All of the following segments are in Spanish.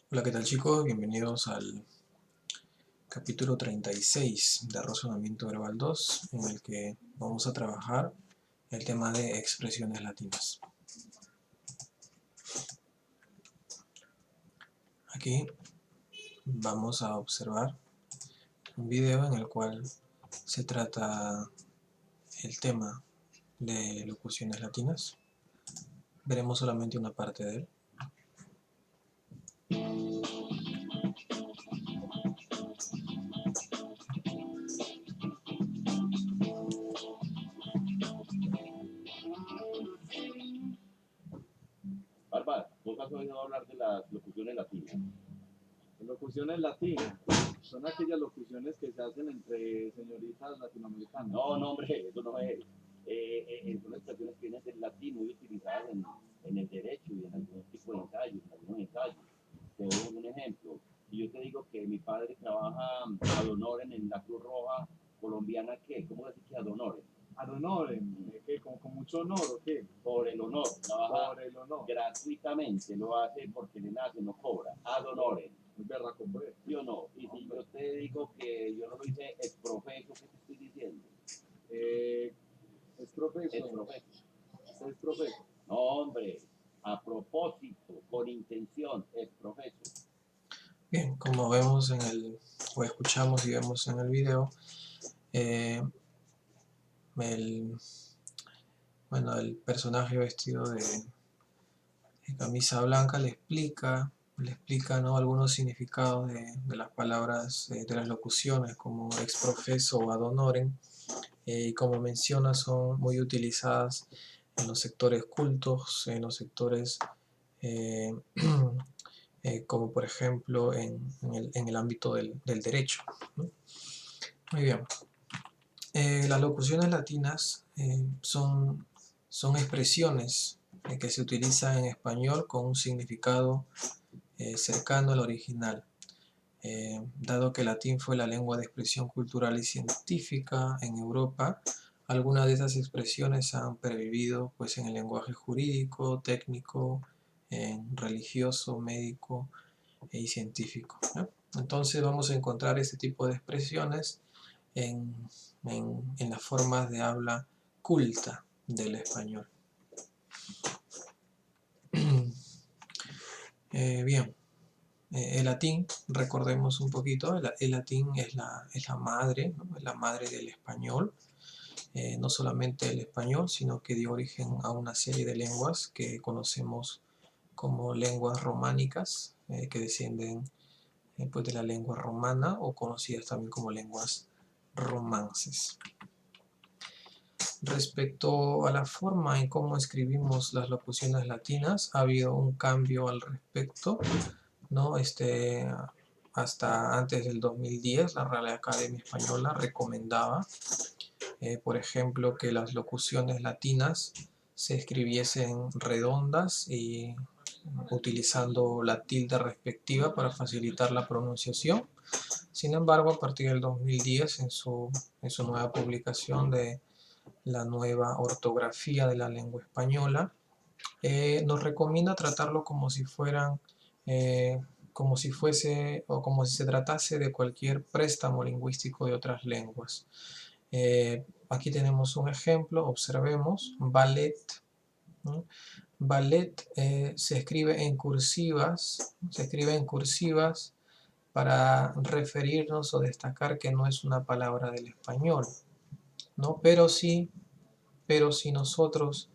Hola, ¿qué tal chicos? Bienvenidos al capítulo 36 de Razonamiento Verbal 2, en el que vamos a trabajar el tema de expresiones latinas. Aquí vamos a observar un video en el cual se trata el tema de locuciones latinas. Veremos solamente una parte de él. Bárbara, ¿vos has oído hablar de las locuciones latinas? Locuciones latinas son aquellas locuciones que se hacen entre señoritas latinoamericanas. No, hombre, eso no es. Son expresiones que vienen del latino y utilizadas en el derecho y en algún tipo de ensayos, en algunos ensayos. Te doy un ejemplo. Si yo te digo que mi padre trabaja ad honorem en la Cruz Roja colombiana, ¿qué? ¿Cómo decir que ad honorem? Ad honorem, ¿qué? ¿Como con mucho honor o qué? Por el honor, trabaja Por el honor. gratuitamente, lo hace porque le nace, no cobra, ad honorem. Es verdad, compré. ¿Sí o no? Y si yo te digo que yo no lo hice ex profeso, ¿qué te estoy diciendo? Es profeso. Ex profeso. Es profeso. No, hombre, a propósito, con intención, ex profeso. Bien, como vemos en el, o escuchamos y vemos en el video, el personaje vestido de camisa blanca le explica, ¿no?, algunos significados de las palabras, de las locuciones como ex profeso o ad honorem, y como menciona son muy utilizadas en los sectores cultos, en los sectores eh, como por ejemplo en el ámbito del derecho, ¿no? Muy bien. Las locuciones latinas son expresiones que se utilizan en español con un significado cercano al original. Dado que el latín fue la lengua de expresión cultural y científica en Europa, algunas de esas expresiones han pervivido pues, en el lenguaje jurídico, técnico, religioso, médico y científico, ¿no? Entonces vamos a encontrar este tipo de expresiones en, en las formas de habla culta del español. Bien, el latín, recordemos un poquito, el latín es la madre, ¿no? Es la madre del español, no solamente el español, sino que dio origen a una serie de lenguas que conocemos como lenguas románicas, que descienden pues, de la lengua romana o conocidas también como lenguas romances. Respecto a la forma en cómo escribimos las locuciones latinas, ha habido un cambio al respecto, ¿no? Hasta antes del 2010, la Real Academia Española recomendaba, por ejemplo, que las locuciones latinas se escribiesen redondas y utilizando la tilde respectiva para facilitar la pronunciación. Sin embargo, a partir del 2010, en su nueva publicación de la nueva ortografía de la lengua española, nos recomienda tratarlo como si fueran, como si fuese o como si se tratase de cualquier préstamo lingüístico de otras lenguas. Aquí tenemos un ejemplo, observemos, ballet, ¿no? Ballet se escribe en cursivas, para referirnos o destacar que no es una palabra del español, ¿no? Pero si nosotros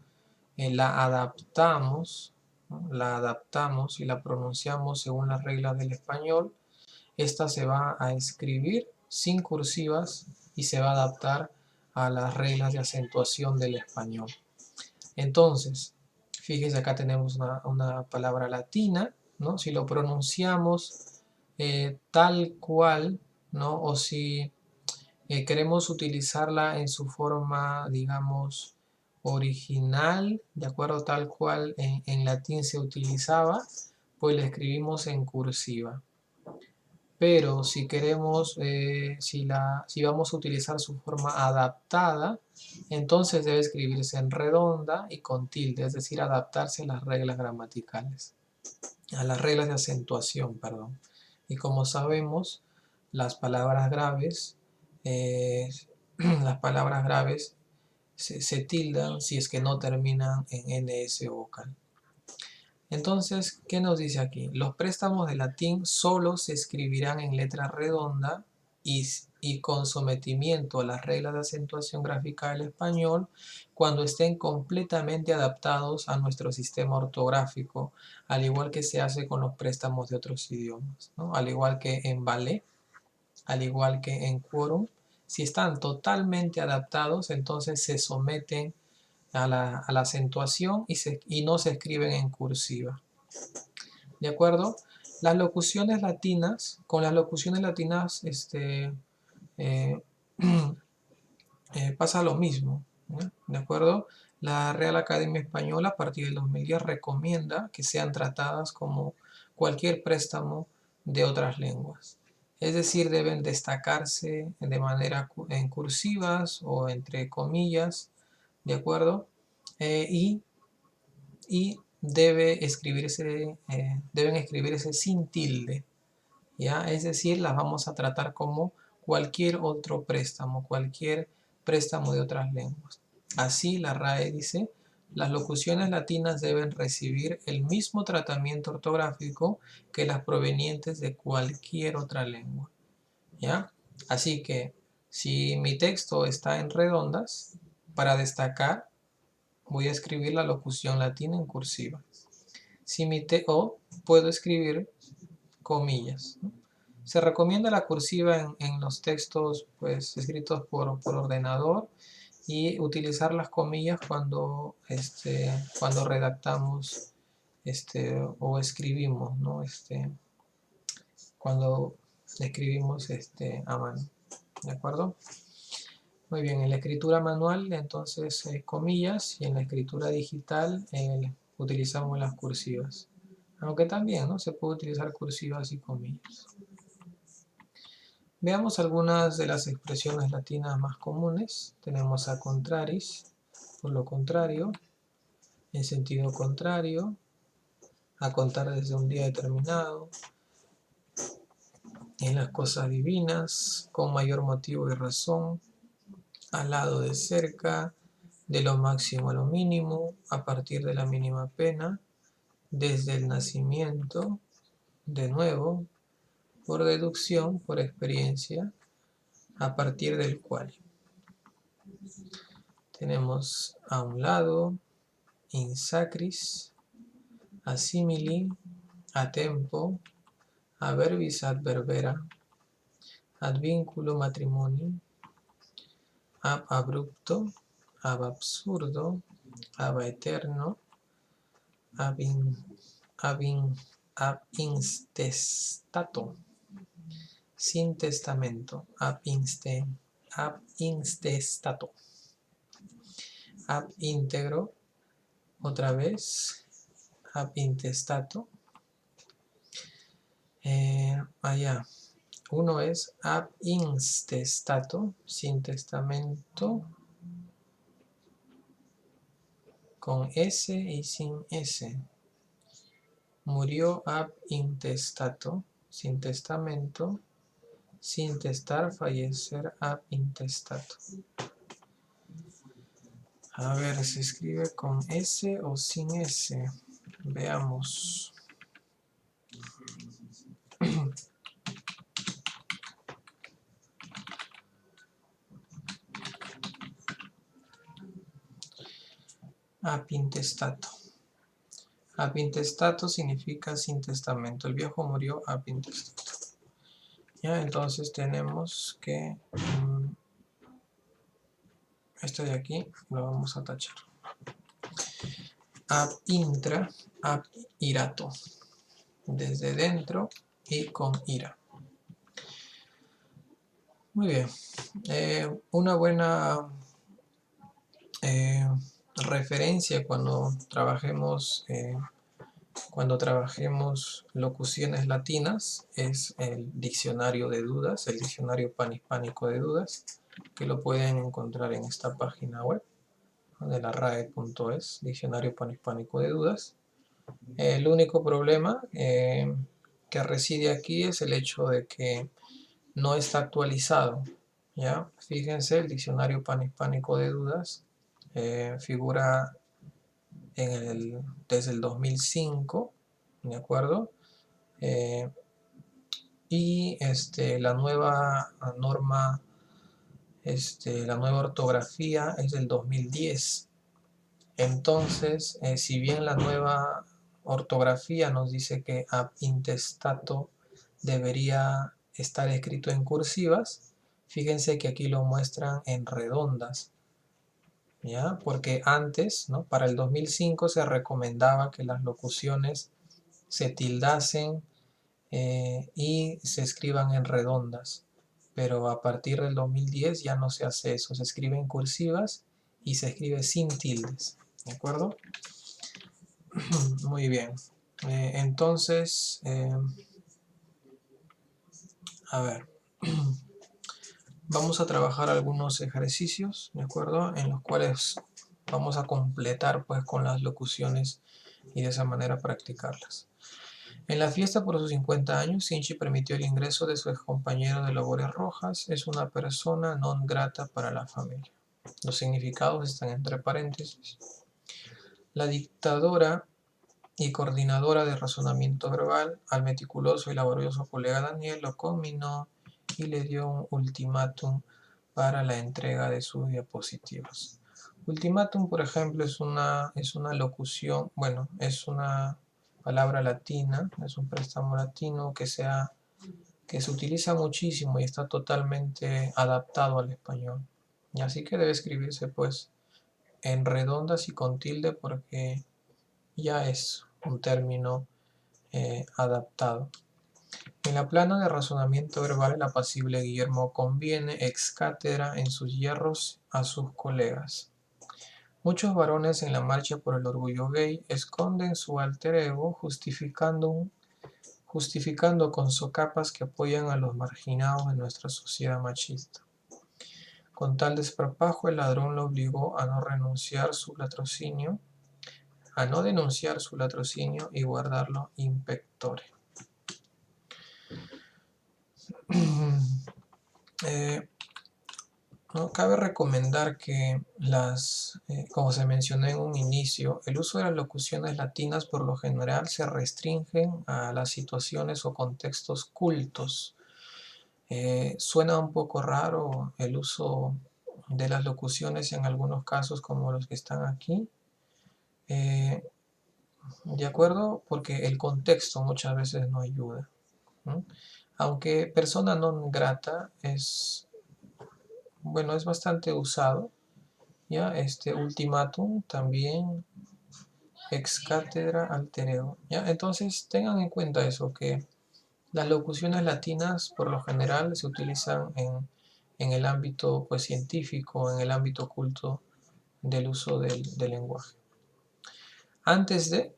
la adaptamos, ¿no? La adaptamos y la pronunciamos según las reglas del español, esta se va a escribir sin cursivas y se va a adaptar a las reglas de acentuación del español. Entonces, fíjese, acá tenemos una palabra latina, ¿no? Si lo pronunciamos tal cual, ¿no? O si queremos utilizarla en su forma, digamos, original, de acuerdo tal cual en latín se utilizaba, pues la escribimos en cursiva. Pero si queremos, si vamos a utilizar su forma adaptada, entonces debe escribirse en redonda y con tilde, es decir, adaptarse a las reglas gramaticales. a las reglas de acentuación, perdón. Y como sabemos, las palabras graves, las palabras graves se tildan si es que no terminan en ns vocal. Entonces, ¿qué nos dice aquí? Los préstamos de latín solo se escribirán en letra redonda y con sometimiento a las reglas de acentuación gráfica del español cuando estén completamente adaptados a nuestro sistema ortográfico, al igual que se hace con los préstamos de otros idiomas, ¿no? Al igual que en ballet, al igual que en quórum, si están totalmente adaptados, entonces se someten a la acentuación y no se escriben en cursiva. ¿De acuerdo? Las locuciones latinas, con las locuciones latinas eh, pasa lo mismo, ¿no? ¿De acuerdo? La Real Academia Española a partir del 2010 recomienda que sean tratadas como cualquier préstamo de otras lenguas. Es decir, deben destacarse de manera en cursivas o entre comillas, ¿de acuerdo? Y deben escribirse sin tilde, ¿ya? Es decir, las vamos a tratar como cualquier otro préstamo, cualquier préstamo de otras lenguas. Así la RAE dice, las locuciones latinas deben recibir el mismo tratamiento ortográfico que las provenientes de cualquier otra lengua, ¿ya? Así que si mi texto está en redondas, para destacar voy a escribir la locución latina en cursiva. O puedo escribir comillas, ¿no? Se recomienda la cursiva en los textos pues, escritos por ordenador y utilizar las comillas cuando redactamos o escribimos, ¿no? Cuando escribimos a mano. ¿De acuerdo? Muy bien, en la escritura manual entonces comillas y en la escritura digital utilizamos las cursivas. Aunque también, ¿no? Se puede utilizar cursivas y comillas. Veamos algunas de las expresiones latinas más comunes. Tenemos a contraris, por lo contrario, en sentido contrario, a contar desde un día determinado, en las cosas divinas, con mayor motivo y razón, al lado de cerca, de lo máximo a lo mínimo, a partir de la mínima pena, desde el nacimiento, de nuevo, por deducción, por experiencia, a partir del cual. Tenemos a un lado, in sacris, a simili, a tempo, a verbis ad verbera, ad vinculo matrimoni, ab abrupto, ab absurdo, ab aeterno, ab instasto, sin testamento, ab instasto, ab íntegro, otra vez, ab intestato. Allá, uno es ab intestato, sin testamento, con S y sin S. Murió ab intestato, sin testamento, sin testar, fallecer ab intestato. A ver, ¿se escribe con S o sin S? Veamos. Ab intestato. Ab intestato significa sin testamento. El viejo murió ab intestato. Ya, entonces tenemos que esto de aquí lo vamos a tachar. Ab intra, ab irato. Desde dentro y con ira. Muy bien. Una buena referencia cuando trabajemos locuciones latinas es el diccionario de dudas, el diccionario panhispánico de dudas, que lo pueden encontrar en esta página web de la RAE.es, diccionario panhispánico de dudas. El único problema que reside aquí es el hecho de que no está actualizado, ¿ya? Fíjense, el diccionario panhispánico de dudas figura desde el 2005, ¿de acuerdo? Y la nueva norma, la nueva ortografía es del 2010. Entonces, si bien la nueva ortografía nos dice que ab intestato debería estar escrito en cursivas, fíjense que aquí lo muestran en redondas, ¿ya? Porque antes, ¿no? Para el 2005 se recomendaba que las locuciones se tildasen y se escriban en redondas, pero a partir del 2010 ya no se hace eso, se escribe en cursivas y se escribe sin tildes, ¿de acuerdo? Muy bien. Entonces, a ver, vamos a trabajar algunos ejercicios, ¿de acuerdo? En los cuales vamos a completar pues con las locuciones y de esa manera practicarlas. En la fiesta por sus 50 años, Sinchi permitió el ingreso de su excompañero de labores rojas. Es una persona non grata para la familia. Los significados están entre paréntesis. La dictadora y coordinadora de razonamiento verbal, al meticuloso y laborioso colega Daniel lo conminó y le dio un ultimátum para la entrega de sus diapositivas. Ultimátum, por ejemplo, es una locución, bueno, es una palabra latina, es un préstamo latino que se utiliza muchísimo y está totalmente adaptado al español. Y así que debe escribirse pues en redondas y con tilde porque ya es un término adaptado. En la plana de razonamiento verbal, el apacible Guillermo conviene ex cátedra en sus hierros a sus colegas. Muchos varones en la marcha por el orgullo gay esconden su alter ego justificando con socapas que apoyan a los marginados de nuestra sociedad machista. Con tal desparpajo, el ladrón lo obligó a no denunciar su latrocinio y guardarlo in pectore. ¿No? Cabe recomendar que como se mencionó en un inicio, el uso de las locuciones latinas por lo general se restringen a las situaciones o contextos cultos. Suena un poco raro el uso de las locuciones en algunos casos como los que están aquí. ¿De acuerdo? Porque el contexto muchas veces no ayuda, ¿no? Aunque persona non grata es bastante usado, ¿ya? Ultimátum también, ex cátedra alter ego, ¿ya? Entonces tengan en cuenta eso, que las locuciones latinas por lo general se utilizan en el ámbito pues, científico, en el ámbito culto del uso del lenguaje. Antes de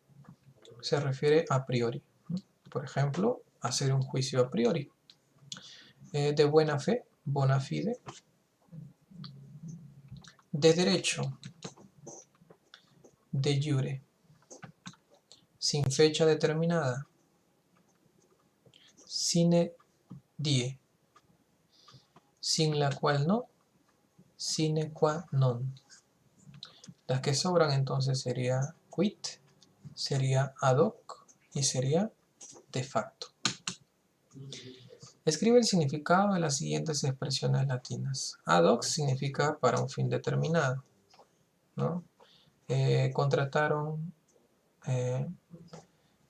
se refiere a priori, ¿no? Por ejemplo, hacer un juicio a priori. De buena fe, bona fide. De derecho, de jure. Sin fecha determinada, sine die. Sin la cual no, sine qua non. Las que sobran entonces sería quid, sería ad hoc y sería de facto. Escribe el significado de las siguientes expresiones latinas. Ad hoc significa para un fin determinado, ¿no? Contrataron,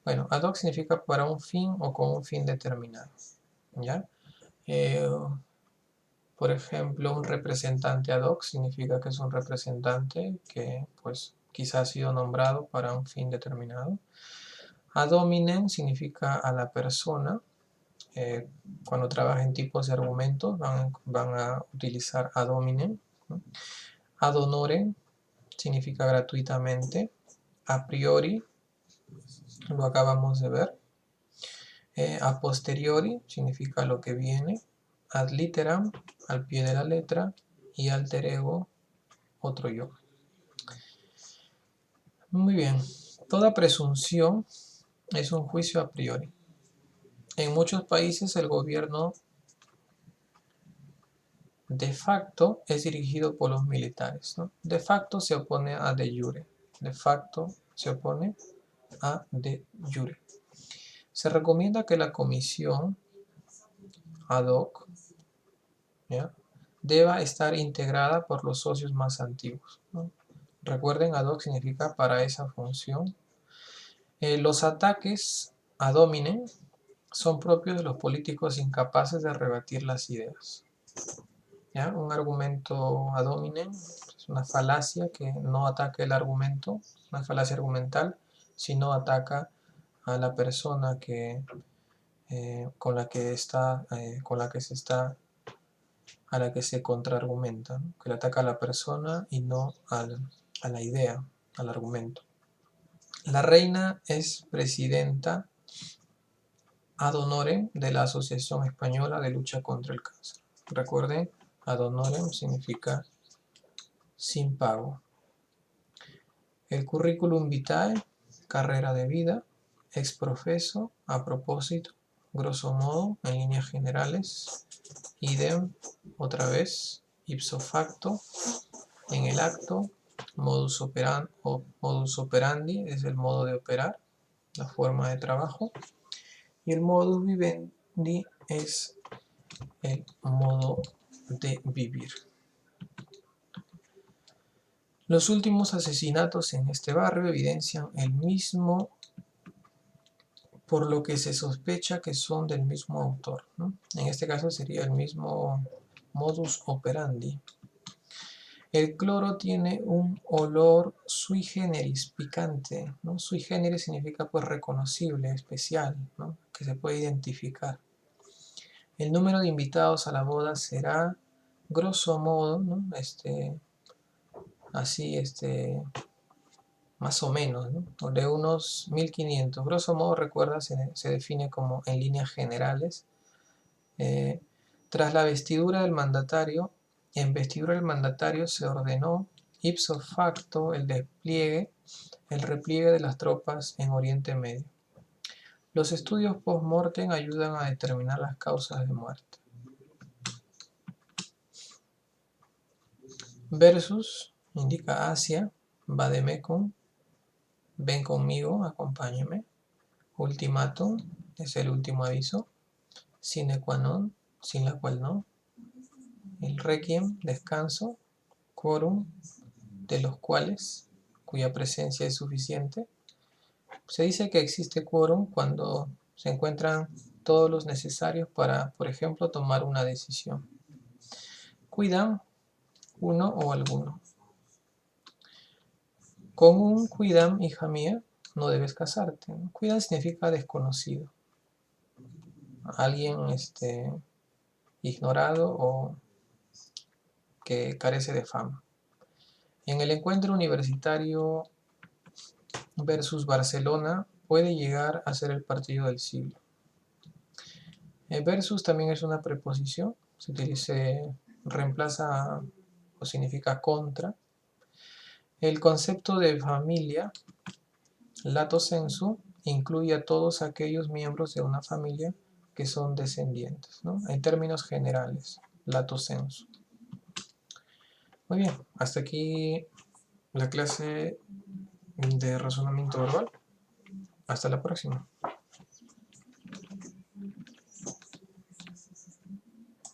ad hoc significa para un fin o con un fin determinado, ¿ya? Por ejemplo, un representante ad hoc significa que es un representante que, pues, quizás ha sido nombrado para un fin determinado. Ad hominem significa a la persona. Cuando trabajan tipos de argumentos van a utilizar ad hominem, ¿no? Ad honorem significa gratuitamente. A priori, lo acabamos de ver. A posteriori significa lo que viene. Ad literam, al pie de la letra. Y alter ego, otro yo. Muy bien. Toda presunción es un juicio a priori. En muchos países el gobierno de facto es dirigido por los militares, ¿no? De facto se opone a de jure. De facto se opone a de jure. Se recomienda que la comisión ad hoc, ¿ya?, deba estar integrada por los socios más antiguos, ¿no? Recuerden, ad hoc significa para esa función. Los ataques ad hominem son propios de los políticos incapaces de rebatir las ideas, ¿ya? Un argumento ad hominem es una falacia que no ataca el argumento, una falacia argumental, sino ataca a la persona con la que a la que se contraargumenta, ¿no? Que le ataca a la persona y no a la idea, al argumento. La reina es presidenta ad honorem de la Asociación Española de Lucha contra el Cáncer. Recuerden, ad honorem significa sin pago. El currículum vitae, carrera de vida, ex professo, a propósito, grosso modo, en líneas generales, idem, otra vez, ipso facto, en el acto, modus operandi es el modo de operar, la forma de trabajo, y el modus vivendi es el modo de vivir. Los últimos asesinatos en este barrio evidencian el mismo, por lo que se sospecha que son del mismo autor, ¿no? En este caso sería el mismo modus operandi. El cloro tiene un olor sui generis, picante, ¿no? Sui generis significa pues reconocible, especial, ¿no? Que se puede identificar. El número de invitados a la boda será, grosso modo, ¿no? Así, más o menos, ¿no? De unos 1500. Grosso modo, recuerda, se define como en líneas generales. Tras la vestidura del mandatario, en vestidura del mandatario se ordenó ipso facto el repliegue de las tropas en Oriente Medio. Los estudios post-mortem ayudan a determinar las causas de muerte. Versus indica Asia, vademecum, ven conmigo, acompáñame. Ultimátum es el último aviso. Sine qua non, sin la cual no. El requiem, descanso. Quorum, de los cuales, cuya presencia es suficiente. Se dice que existe quórum cuando se encuentran todos los necesarios para, por ejemplo, tomar una decisión. Quidam, uno o alguno. Con un quidam, hija mía, no debes casarte. Quidam significa desconocido. Alguien ignorado o que carece de fama. En el encuentro universitario versus Barcelona puede llegar a ser el partido del siglo. Versus también es una preposición, se reemplaza o significa contra. El concepto de familia, lato sensu, incluye a todos aquellos miembros de una familia que son descendientes, ¿no? En términos generales, lato sensu. Muy bien, hasta aquí la clase de razonamiento verbal. Hasta la próxima.